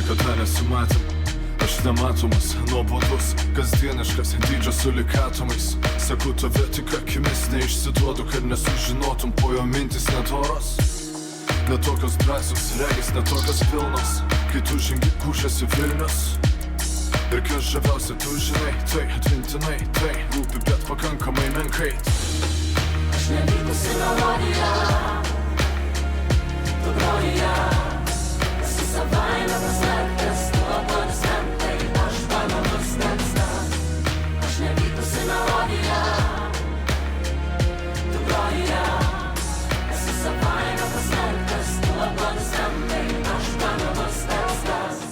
niekada nesimatėm. Aš nematomas, nuobodus, kasdieniškas, dydžio sulikatomais. Sakau tave tik akimis, neišsiduodu, kad nesužinotum, po jo mintis netoros. Netokios drąsios, regis netokios pilnos, kai tu žengi pušiasi Vilnius. Ir kas žaviausia, tu žinai, tai atmintinai, tai rūpi, bet pakankamai menkai. Aš nevykusi melodija, tu groji, esi savaime paslėptas, tu aplodismentai, aš banalus tekstas. Aš nevykusi melodija, tu groji, esi savaime paslėptas, tu aplodismentai, aš banalus tekstas.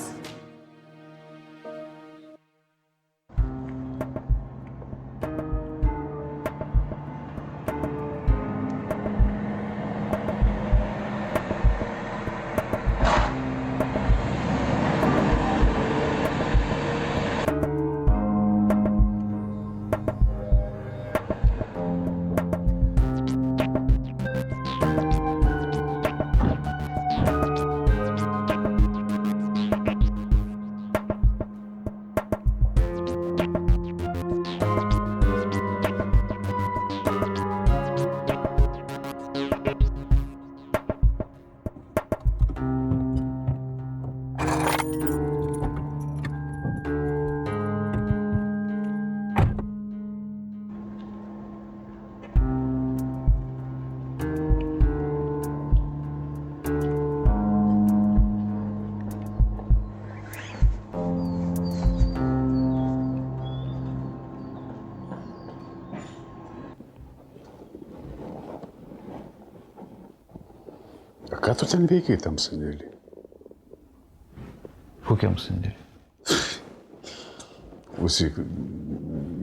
Ką tu ten veikiai tam sandėlį? Kokiam sandėlį? Klausyk,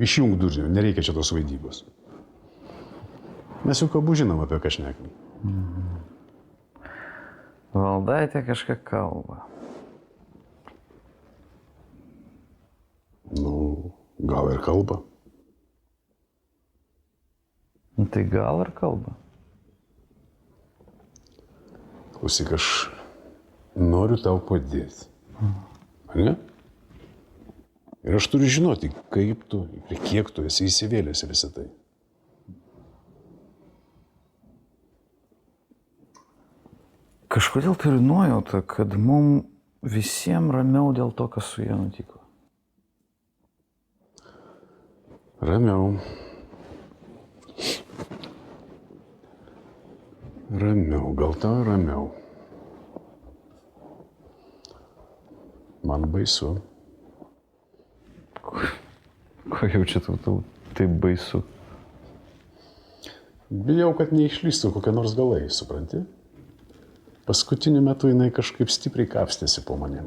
išjung durnių, nereikia čia tos vaidybos. Mes jau kalbų žinom, apie ką šnekam. Valdaitė kažką kalba. Nu, gal ir kalba. Nu, tai gal ir kalba. Klausyk, aš noriu tau padėti. Ne? Ir aš turiu žinoti, kaip tu ir kiek tu esi įsivėlęs visą tai. Kažkodėl turiu nuojautą, kad mums visiems ramiau dėl to, kas su ja nutiko. Ramiau. Ramiau, gal tau ramiau. Man baisu. Ko jau čia tau taip baisu? Bijau, kad neišlystų kokie nors galai, supranti? Paskutiniu metu jinai kažkaip stipriai kapstėsi po manim.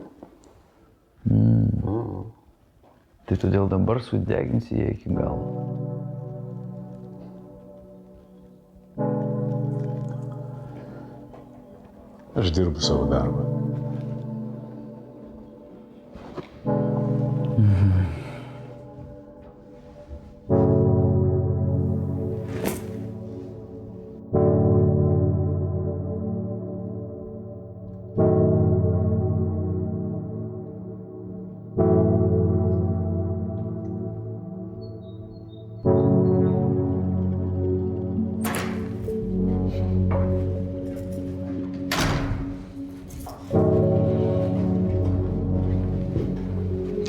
Tai todėl dabar sudeginsi ją iki galo. Aš dirbu savo darbą.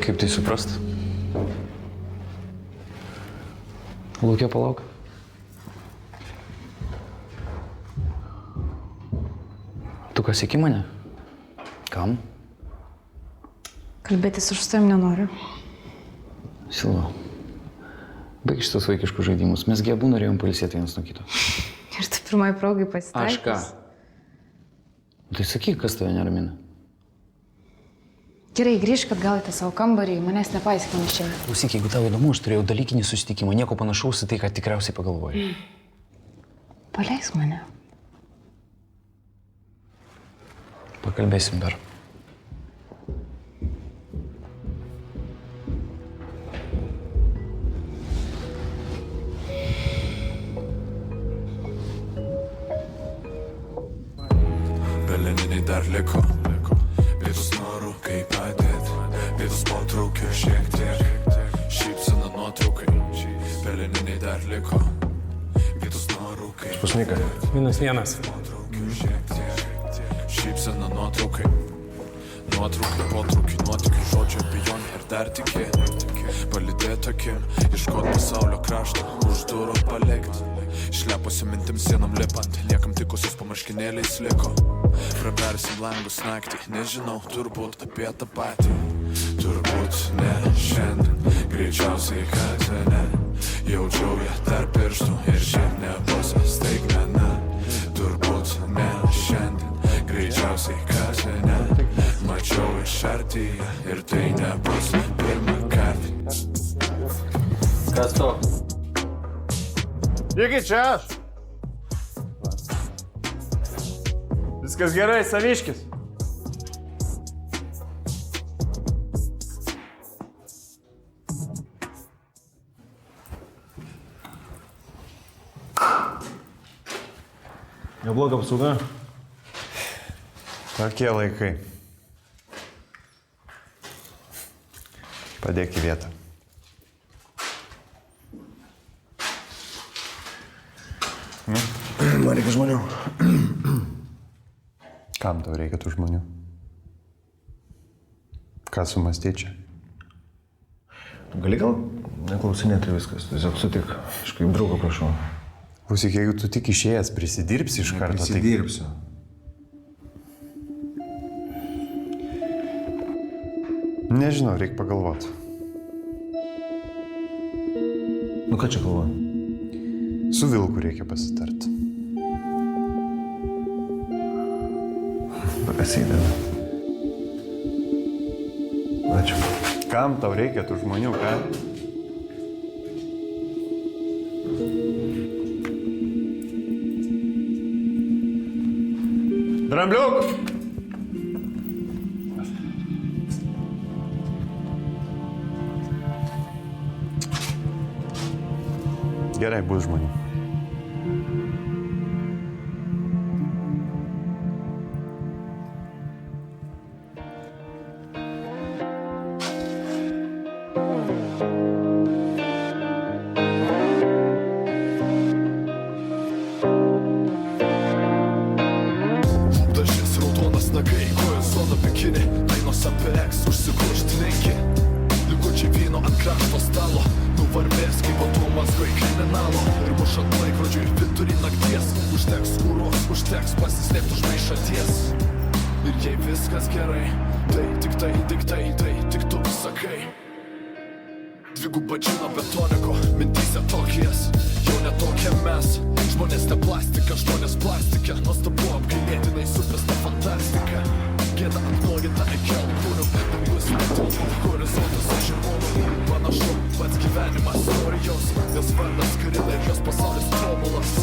Kaip tai suprast? Laukia palauk. Tu kas iki mane? Kam? Kalbėtis aš su tavim nenoriu. Silva, baig šitos vaikiškus žaidimus. Mes gi abu norėjom pailsėti vienas nuo kito. Ir tu pirmai progai pasitaikys. Aš ką? Tai sakyk, kas tave neramina. Gerai, grįžk atgal į tą savo kambarį, manęs nepaisyk panašiai. Klausyk, jeigu tau įdomu, aš turėjau dalykinį susitikimą, nieko panašaus į tai, ką tikriausiai pagalvojai. Paleisk mane. Pakalbėsim dar. Peleniniai dar liko. Pietus noriu, kaip padėt, vietos potraukiu šiek tiek, šypsena nuotraukai, peleniniai dar liko, vietos nuorūkai. Pusnyka. -1. Potraukiu šiek tiek, šypsena nuotraukai, nuotraukai, potraukiai, nuotikių, žodžio abejonė ir dar tikėti, palydėt akim, ieškot pasaulio krašto, už durų palikt, išlepusi mintim sienom lipant, liekam tikusius pamarškinėliais liko, praversim langus naktį, nežinau, turbūt apie tą patį, turbūt ne šiandien, greičiausiai kad ne, jaučiau ją tarp pirštų ir šiaip nebus staigmena, turbūt ne šiandien, greičiausiai kad ne, mačiau iš artyje ir tai nebus pirmą kartą. Kas toks? Iki čia aš. Viskas gerai, saviškis. Nebloga apsauga. Tokie laikai. Padėk į vietą. Man reikia žmonių. Kam tau reikia tų žmonių? Ką sumastyti čia? Gali gal neklausinėti viskas, tiesiog sutik. Aš kaip draugo prašau. Klausyk, jeigu tu tik išėjęs prisidirbsi iš karto, tai... Prisidirbsiu. Nežinau, reikia pagalvoti. Nu ką čia galvoju? Su Vilku reikia pasitarti. Prasideda. Ačiū. Kam tau reikia tų žmonių, ką? Drambliuk! Gerai, bus žmonių. Dažis raudonas nagai, kojos zona bikini, dainos apie eks, užsiguršti lenki, likučiai vyno ant krašto stalo, nuvarvės kaip atomazgai kriminalo ir mušant laikrodžiui vidury nakties, užteks kūros, užteks pasislėpti už maišaties. Ir jei viskas gerai, tai tik tu sakai. Dvigubą džiną betoniko, mintyse tokijas, jau netokie mes. Žmonės ne plastika, žmonės plastike, nuostabu apgailėtinai supesta fantastika. Gėda apnuoginta iki alkūnių, dangus netilpų, horizontas žirmūnų. Panašu, pats gyvenimas istorijos, jos vardas Kirila ir jos pasaulis tobulas.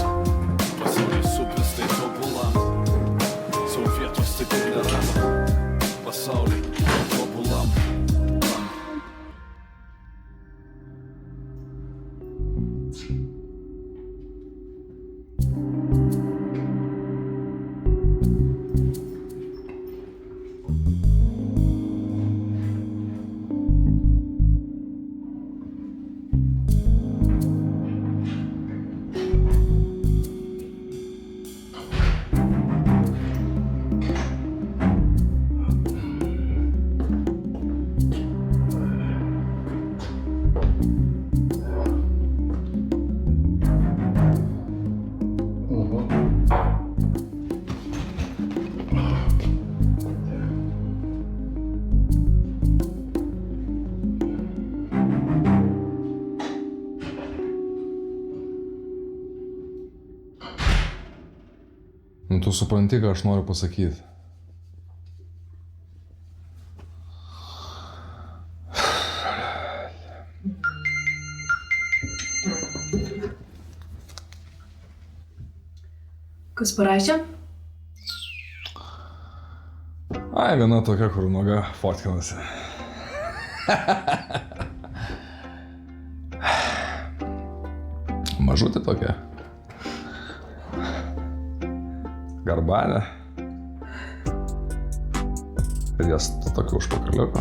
Pasaulis supestai tobula, savo vietos taip ir nėra. Pasaulį tobulam. Nu, tu supranti, ką aš noriu pasakyti. Kas parašė? Ai, viena tokia, kur nuoga fotkinasi. Mažutė tokia. Garbanė. Ir jas tokiu užpakaliuku.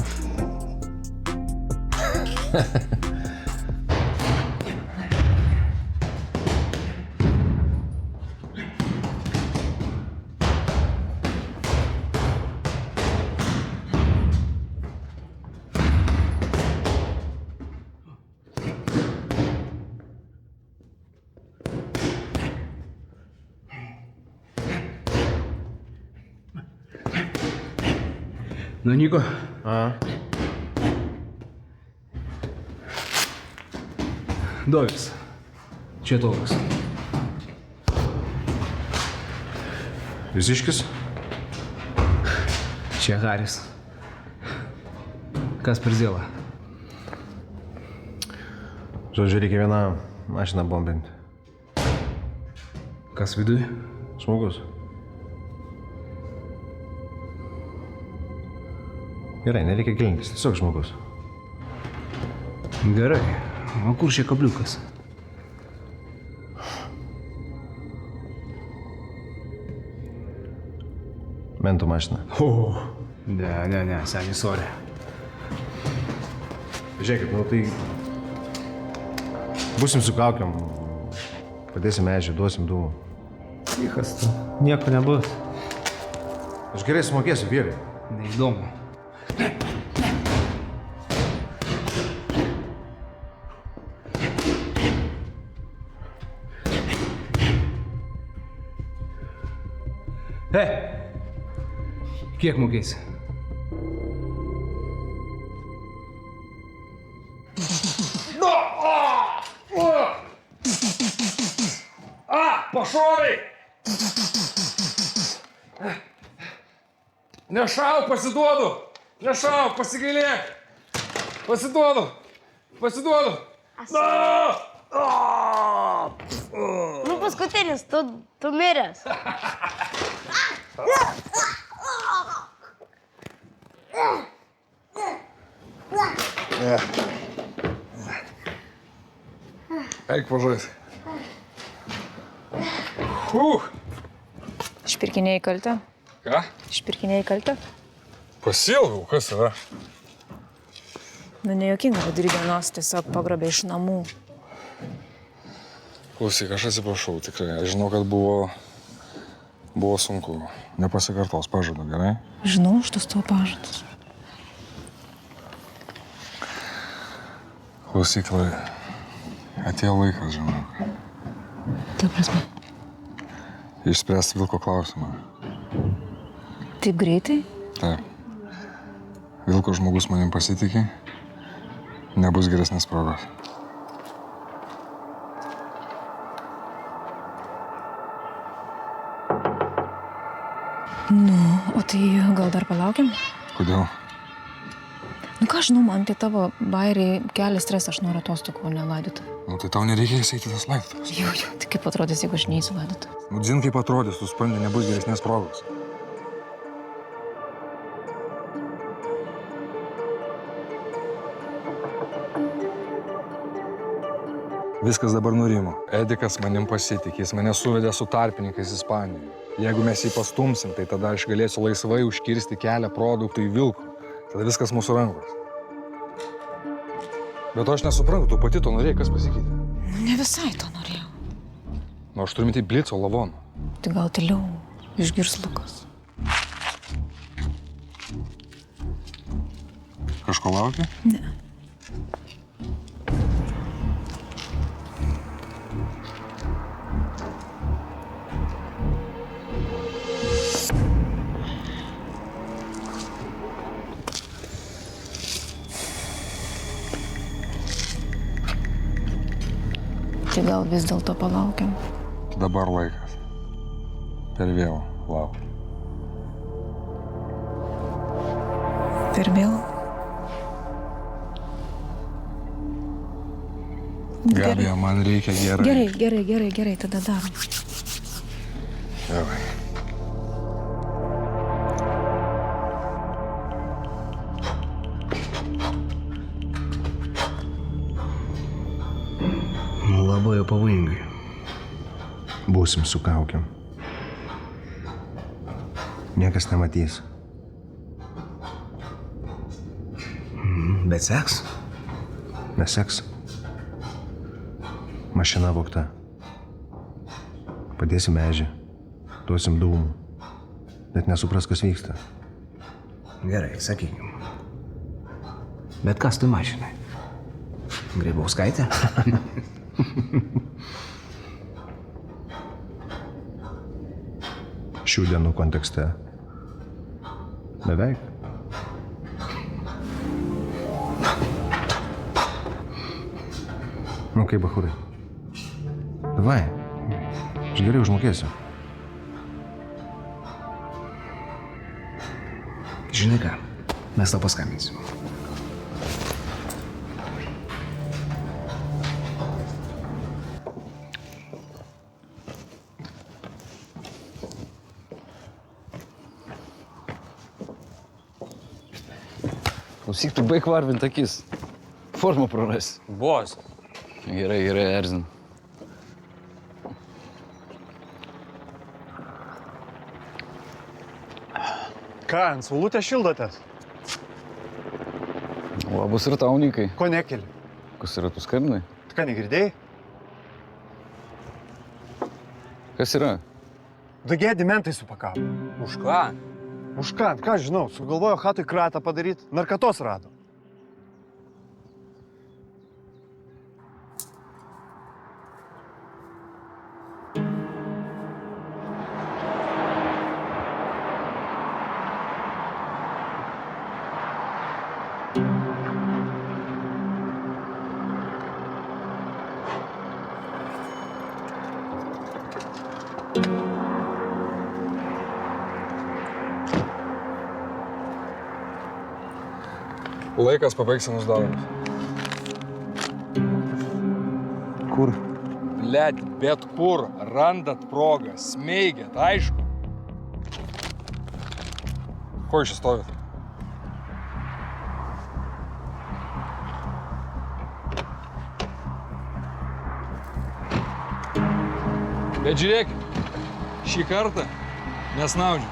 Nu, Niko. Dovis. Čia toks. Visiškis? Čia Haris. Kas per zėlą? Žodžiu, reikia vieną mašiną bombinti. Kas viduj? Žmogus. Gerai, nereikia gilintis, tiesiog žmogus. Gerai. O kur čia kabliukas? Mentų mašina. Ne, seniai, sorry. Žiūrėkit, nu tai... Būsim su kaukiam, padėsim ežį, duosim dūmų. Tichas tu. Nieko nebus. Aš gerai sumokėsiu, vyrai. Neįdomu. Kiek mokėsi? Pašovai! Nešauk, pasiduodu! Nešauk, pasigailėk! Pasiduodu! Nu, paskutinis, tu miręs. Eik pažais. Išpirkinėjai kaltę? Ką? Išpirkinėjai kaltę? Pasilgau, kas yra? Nu, nejuokinga, vidury dienos tiesiog pagrobė iš namų. Klausyk, aš atsiprašau, tikrai. Aš žinau, kad buvo sunku. Nepasikartos, pažadu, gerai? Žinau, aš tos tavo pažadus. Klausyk, atėjo laikas, žinau. Tai prasme. Išspręsti Vilko klausimą. Taip greitai? Taip. Vilko žmogus manim pasitikė, nebus geresnės progos. Nu, o tai gal dar palaukiam? Kodėl? Nu ką žinau, man tai tavo bairiai kelia stresą, aš noriu atostogų, o ne laidotuvę. Nu, tai tau nereikės eiti tas laidotuvės. Jo, tai kaip atrodys, jeigu aš neįsiu laidotuvę? Nu, dzin kaip atrodys, tu supranti, nebus geresnės progos. Viskas dabar nurimo. Edikas manim pasitikė, jis mane suvedė su tarpininkais Ispanijoje. Jeigu mes jį pastumsim, tai tada aš galėsiu laisvai užkirsti kelią produktui Vilkui. Tada viskas mūsų rankos. Bet aš nesuprantu, tu pati to norėjai, kas pasikeitė? Nu, ne visai to norėjau. Nu, aš turiu minti blico lavoną. Tai gal tyliau išgirs Lukas. Kažko laukia? Ne. Tai gal vis dėlto palaukiam? Dabar laikas. Per vėlu lauk. Per vėlu? Gabija, man reikia gerai. Gerai, tada darom. Gerai. Labai jau pavojingai. Būsim su kaukiam. Niekas nematys. Bet seks? Neseks. Mašina vogta. Padėsim ežį. Duosim dūmų. Net nesupras, kas vyksta. Gerai, sakykim. Bet kas tu mašinai? Grybauskaitė? Šių dienų kontekste. Beveik. Nu kaip, bachurai? Davai. Aš gerai užmokėsiu. Žinai ką, mes tau paskambinsim. Klausyk, tu baig varvint akis. Formą prarasi. Bos. Gerai, erzin. Ką, ant saulutės šildotės? Labas ir tau, Nikai. Ko nekeli? Kas yra, tu skambinai? Tu ką, negirdėjai? Kas yra? Dagėdi mentai supakavo. Už ką? Už ką? Ką žinau, sugalvojo chatui kratą padaryti, narkatos rado. Laikas pabaigti senus darbus. Kur? Blet, bet kur randat progą, smeigiat, aišku. Ko iš čia stovit? Bet žiūrėkit, šį kartą nesnaudžiu.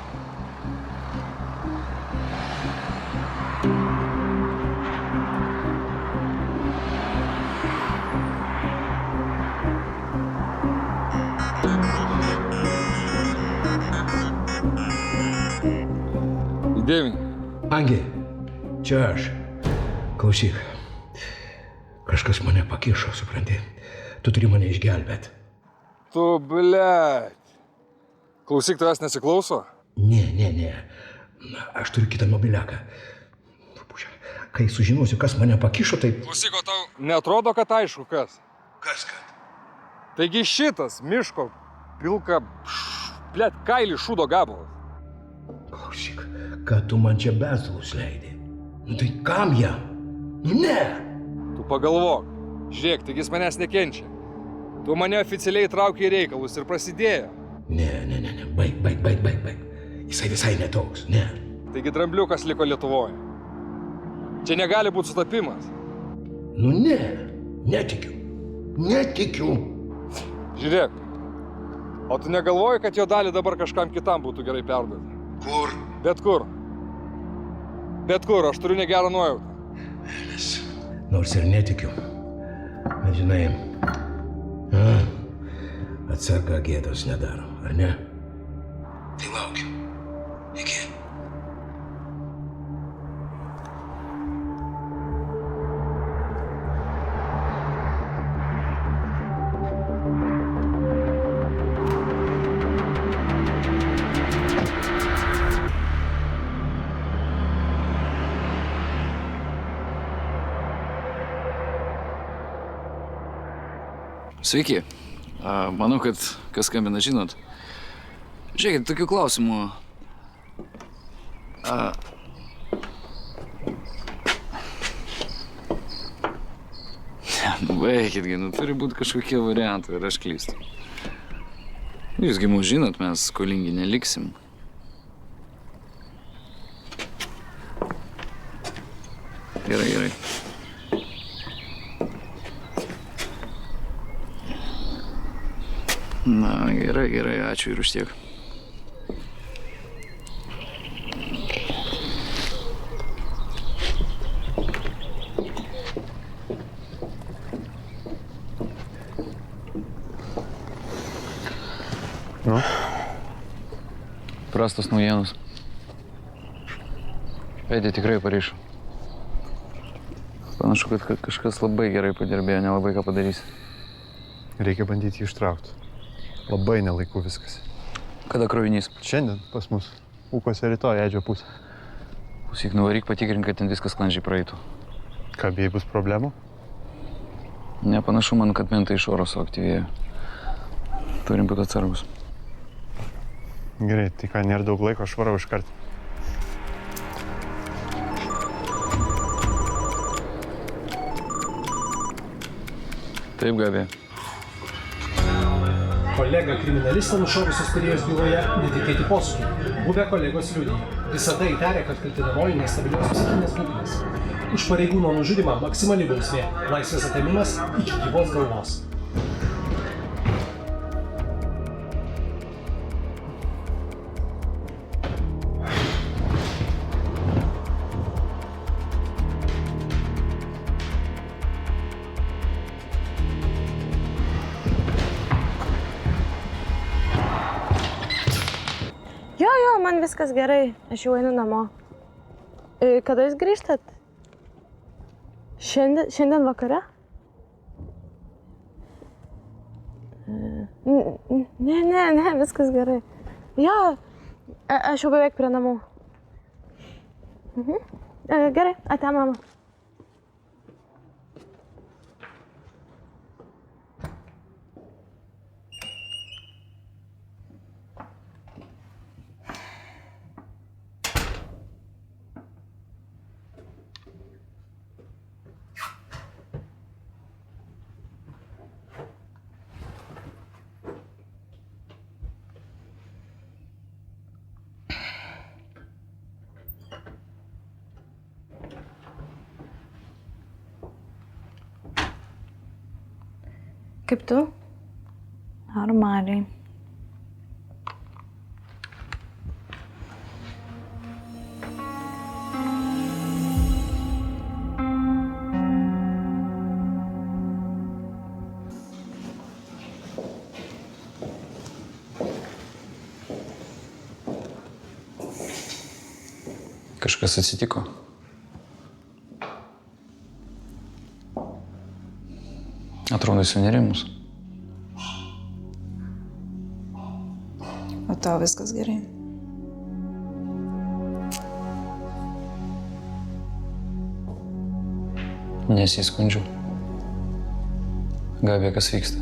Įdėmį. Angi, čia aš. Klausyk. Kažkas mane pakišo, supranti. Tu turi mane išgelbėti. Tu, blet. Klausyk, tavęs nesiklauso? Ne. Aš turiu kitą mobiliaką. Kai sužinosiu, kas mane pakišo, tai... Klausyk, o tau neatrodo, kad aišku, kas? Kas kad? Taigi šitas miško pilka, blet, kailį šūdo gabalas. Klausyk, kad tu man čia bezalus leidai. Nu tai kam jam? Nu ne! Tu pagalvok. Žiūrėk, taigi jis manęs nekenčia. Tu mane oficialiai traukė į reikalus ir prasidėjo. Ne. Baig. Jisai visai netoks, ne. Taigi drambliukas liko Lietuvoje. Čia negali būti sutapimas. Nu ne, netikiu. Žiūrėk, o tu negalvoji, kad jo dalį dabar kažkam kitam būtų gerai perduoti? Kur? Bet kur, aš turiu negerą nuojautą. Nors ir netikiu. Bet žinai, atsarga gėdos nedaro, ar ne? Tai laukiu. Iki. Sveiki. Manau, kad kas skambina, žinot. Žiūrėkit, tokių klausimų. Baikitgi, turi būti kažkokie variantai ir aš klystu. Jūsgi mūsų žinot, mes skolingi neliksim. Gerai. Na, gerai, ačiū ir už tiek. Nu? Prastos naujienos. Edė tikrai paryšo. Panašu, kad kažkas labai gerai padirbėjo, nelabai ką padarysi. Reikia bandyti jį ištraukti. Labai nelaiku viskas. Kada krovinys? Šiandien pas mus. Ūkose rytoj Edžio pusė. Pusik nuvaryk patikrink, kad ten viskas sklandžiai praeitų. Ką, bijai bus problemų? Nepanašu man, kad mentai iš oro suaktyvėjo. Turim būti atsargus. Gerai, tai ką, nėra daug laiko, aš varau iškart. Taip, Gabija. Kolega kriminalistą nušovusios Korėjos byloje netikėti posūkiai. Buvę kolegos liudija. Visada įtarė, kad kaltinamoji nestabilios psichinės būklės. Už pareigūno nužudymą maksimali bausmė – laisvės atėmimas iki gyvos galvos. Jo, man viskas gerai. Aš jau einu namo. Kada jūs grįžtat? Šiandien vakare? Ne, viskas gerai. Jo, aš jau beveik prie namų. Gerai, ate mama. Kaip tu? Normaliai. Kažkas atsitiko. Atrodo, esi nerimus. O tau viskas gerai? Nesiskundžiu. Gabija, kas vyksta?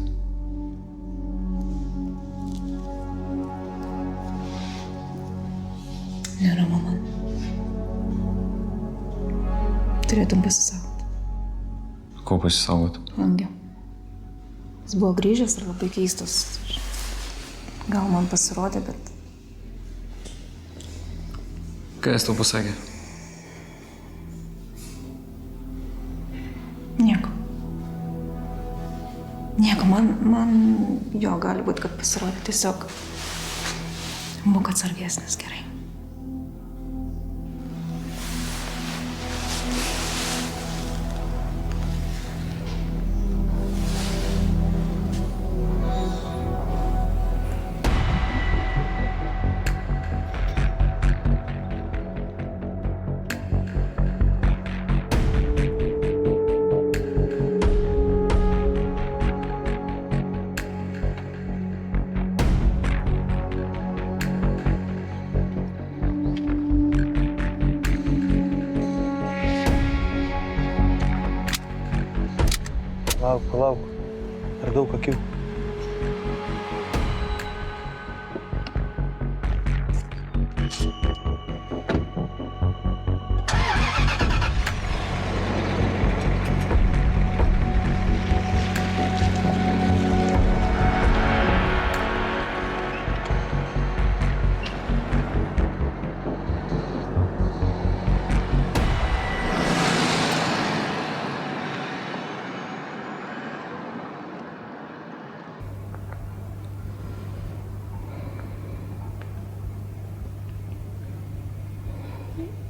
Neramu man. Turėtum pasisaugot. Ko pasisaugot? Lange. Jis buvo grįžęs ir labai keistas. Gal man pasirodė, bet... Ką jis tau pasakė? Nieko. Man jo gali būti, kad pasirodė tiesiog... Būk atsargesnis, gerai. Palauk. Ar daug akių?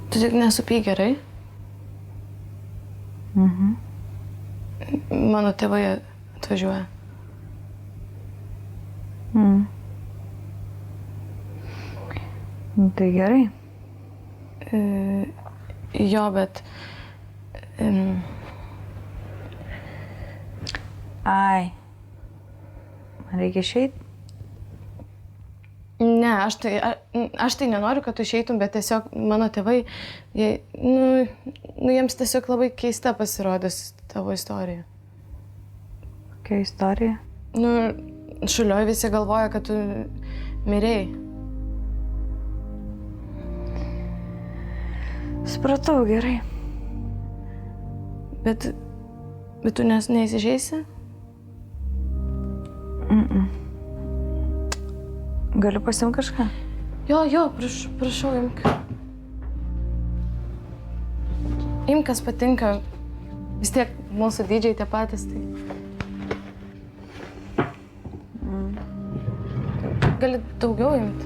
Tu tik nesupyk, gerai? Mano tėvai atvažiuoja. Tai gerai. Jo, bet... Ai. Man reikia išeiti? Ne, aš tai nenoriu, kad tu išeitum, bet tiesiog mano tėvai, jiems tiesiog labai keista pasirodys tavo istorija. Kokia istorija? Šulioj visi galvoja, kad tu mirėjai. Supratau, gerai. Bet tu neįsižeisi? Galiu pasiimti kažką? Jo, prašau, imk. Imk, kas patinka. Vis tiek mūsų dydžiai tie patys, tai... Gali daugiau imti.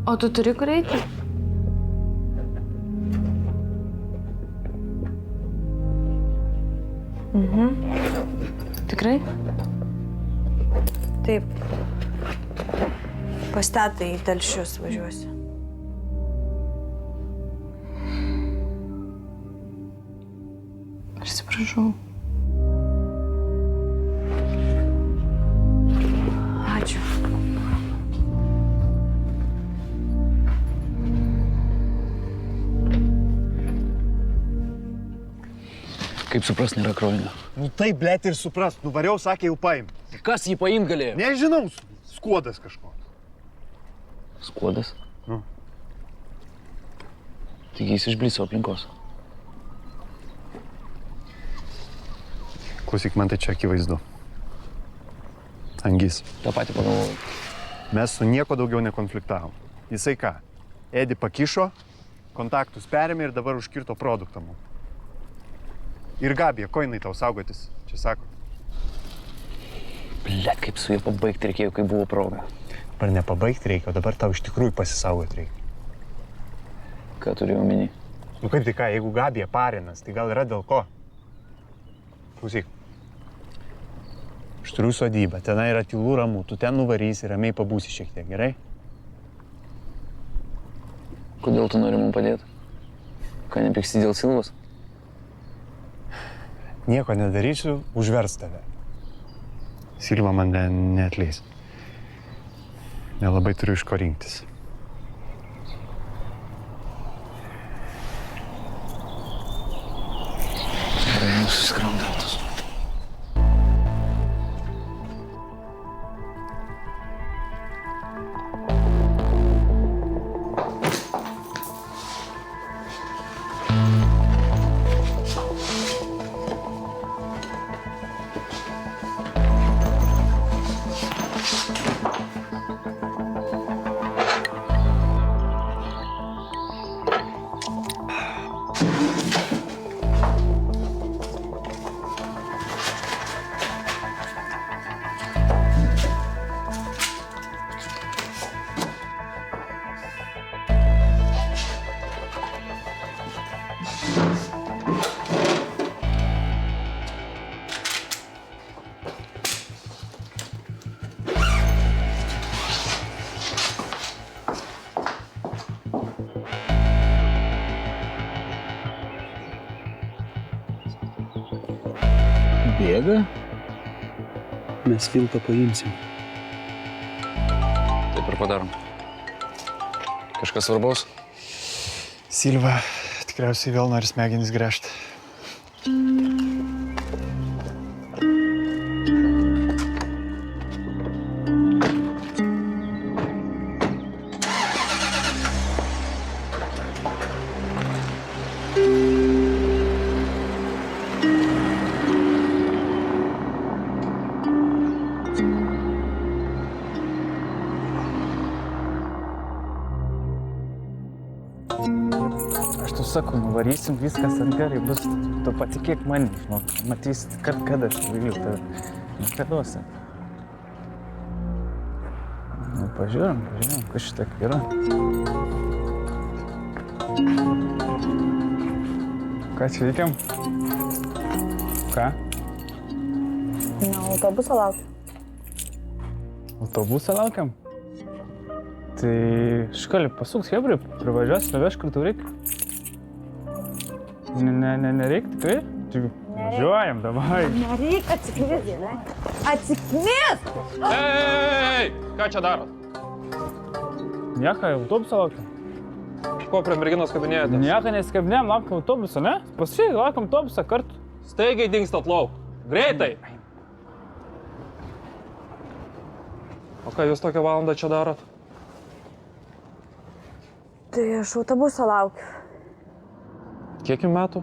O tu turi kur eiti? Tikrai? Taip. Pas tetą į Telšius važiuosiu. Aš atsiprašau. Ačiū. Kaip supras, nėra krovinio. Taip, blėt, ir supras. Nuvariau, sakė, jau paim. Kas jį paimt galėjo? Nežinau, skuodas kažkoks. Skuodas? Taigi jis iš Blico aplinkos. Klausyk, man tai čia akivaizdu. Angis. Ta patį pagalvojau. Mes su nieko daugiau nekonfliktavom. Jisai ką? Edi pakišo, kontaktus perėmė ir dabar užkirto produktą mums. Ir Gabija, ko jinai tau saugotis? Čia sako. Blet, kaip su juo pabaigti reikėjo, kai buvo proga. Dabar nepabaigti reikia, o dabar tau iš tikrųjų pasisaugoti reikia. Ką turiu omeny? Kaip tai ką, jeigu Gabija parinas, tai gal yra dėl ko? Klausyk. Aš turiu sodybą, tenai yra tylų ramų, tu ten nuvarysi, ramiai pabūsi šiek tiek, gerai? Kodėl tu nori man padėti? Ką, nepyksti dėl Silvos? Nieko nedarysiu, užvers tave. Silva man neatleis. Nelabai turiu iš ko rinktis. Gerai, nusiskramdautas. Bėga? Mes Vilką paimsim. Taip ir padarom. Kažkas svarbaus? Silva tikriausiai vėl nori smegenis gręžti. Sakau, nuvarysim, viskas gerai bus. Tu patikėk mani, žinok. Matysi, kad aš myliu tave. Nekaduosi. Pažiūrim, kas šitaip yra. Ką čia veikiam? Ką? Na, autobusą laukiam. Autobusą laukiam? Tai škali pasuks, hebrai, privažiuos, nuveš, kur tau reikia. Nereikia, tikrai? Tik važiuojam, davai. Nereikia, atsiknis, ne? Atsiknis! Ei, ką čia darot? Nieko, autobusą laukiam. Ko prie merginos kabinėjotės? Nieko neskabinėm, laukiam autobusą, ne? Pasižiūrėk, laukiam autobusą kartu. Staigiai dingstat lauk. Greitai! O ką jūs tokią valandą čia darot? Tai aš autobusą laukiu. Kiek jums metų?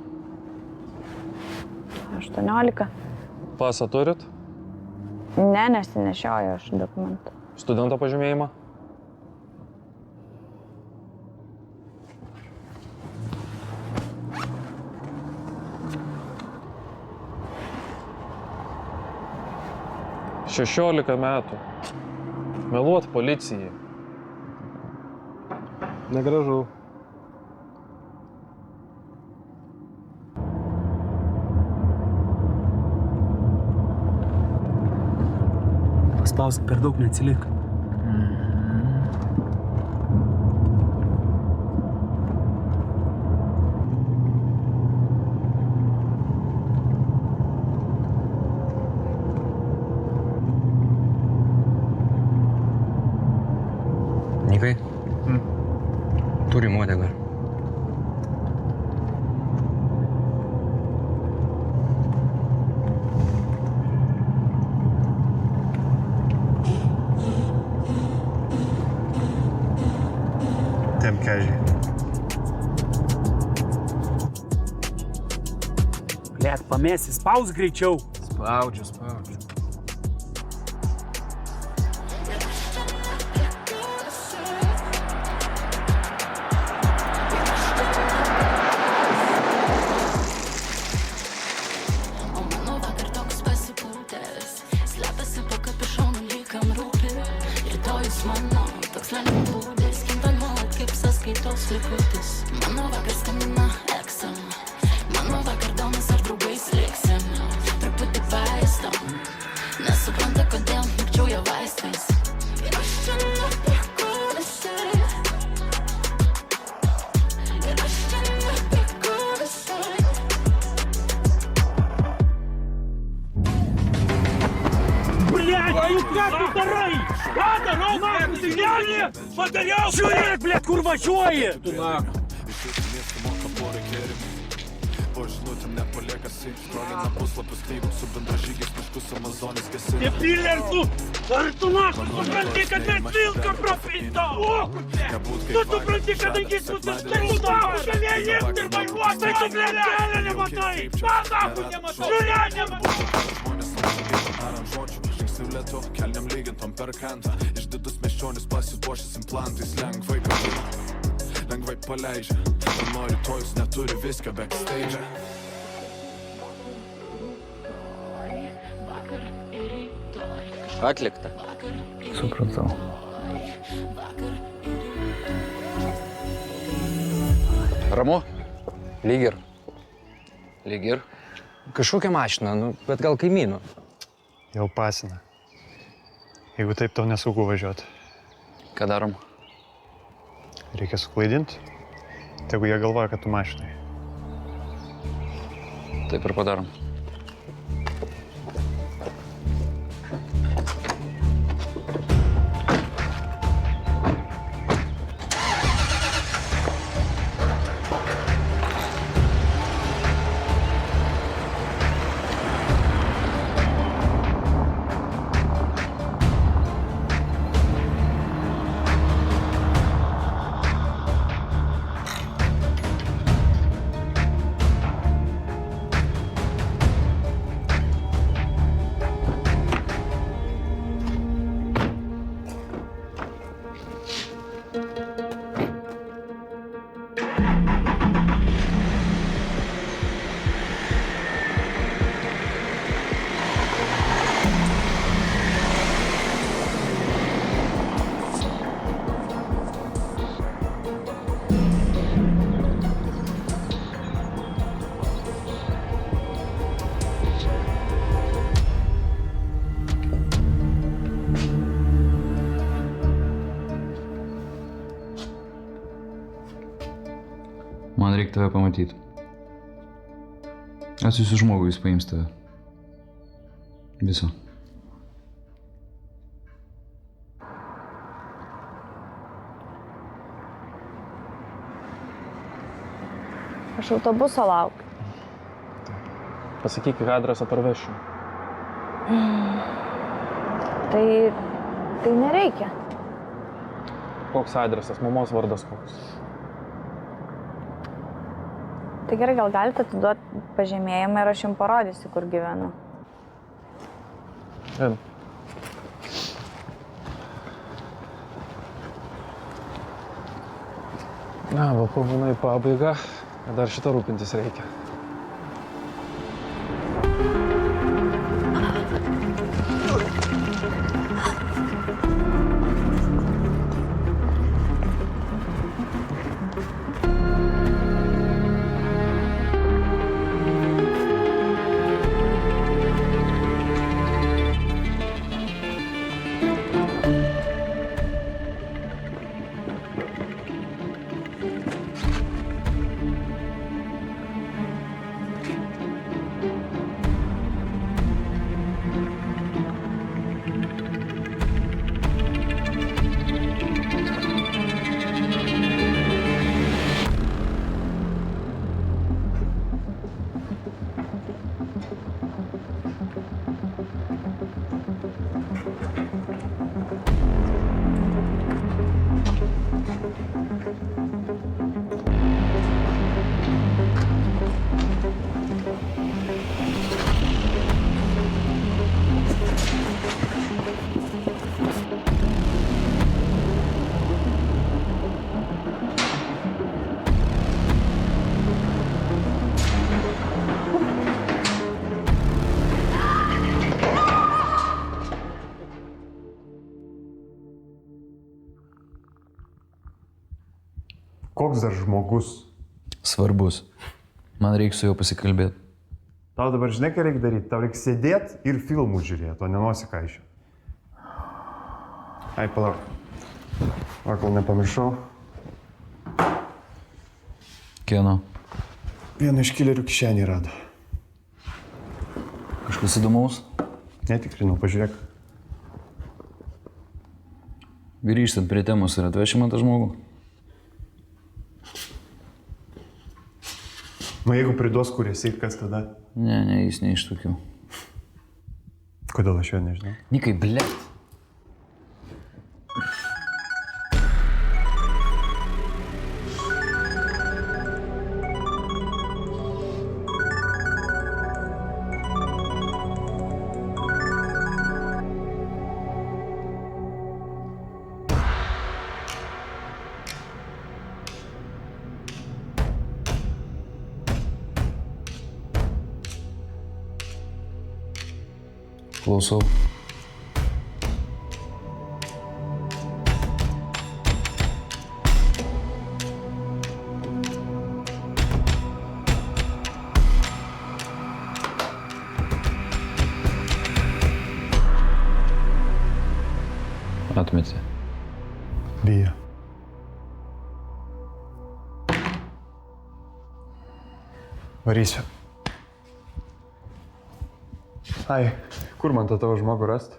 18. Pasą turit? Ne, nesinešioju aš dokumentų. Studento pažymėjimą? Šešiolika metų. Meluot policijai. Negražu. Paspausk per daug, neatsilik. Nikai? Turim uodegą. Temkežiai. Blet, pamėsi, spaus greičiau. Spaudžiu. Žiūrėk, blet, kur važiuoji! Depilėrtų! Ar tu nahui supranti, kad mes vilką prapintavom? Tu supranti, kad akis susiskaldavo, galėjai imti ir važiuoti, tai tu blet kelio nematai! Ką nahui nematai? Žiūrėk, nematai! Lėto, kelniam lygintom per kantą. Išdidus miesčionis pasipuošęs implantais. Lengvai paleidžia. Nuo rytojus neturi viską backstage. Atlikta. Supratau. Ramu? Lyg ir. Kažkokia mašina, bet gal kaimynų. Jau pasina. Jeigu taip, tau nesaugu važiuoti. Ką darom? Reikia suklaidinti. Tegu jie galvoja, kad tu mašinai. Taip ir padarom. Man reikia tave pamatyti. Atsiųsiu žmogų, jis paims tave. Viso. Aš autobuso laukiu. Pasakyk, ką adresą parvešiu. Tai nereikia. Koks adresas, mamos vardas koks? Tai gerai, gal galite atiduoti pažymėjimą ir aš jums parodysiu, kur gyvenu. Eina. Na, va, pabūna į pabaigą. Dar šitą rūpintis reikia. Koks dar žmogus? Svarbus. Man reikia su juo pasikalbėti. Tau dabar žinai, ką reikia daryti? Tau reikia sėdėti ir filmų žiūrėti, o nenusikaišio. Ai, palauk. Vakal nepamiršau. Kieno? Vieną iš kilerių kišenį rado. Kažkas įdomaus? Netikrinau, pažiūrėk. Grįžtant prie temos ir atvešimą tą žmogų. Nu, jeigu priduos, kur esi, kas tada? Ne, jis ne iš tokių. Kodėl aš jo nežinau? Nikai, blet. Klausau. Atmetė. Bijo. Varysiu. Ai, kur man tą tavo žmogų rasti?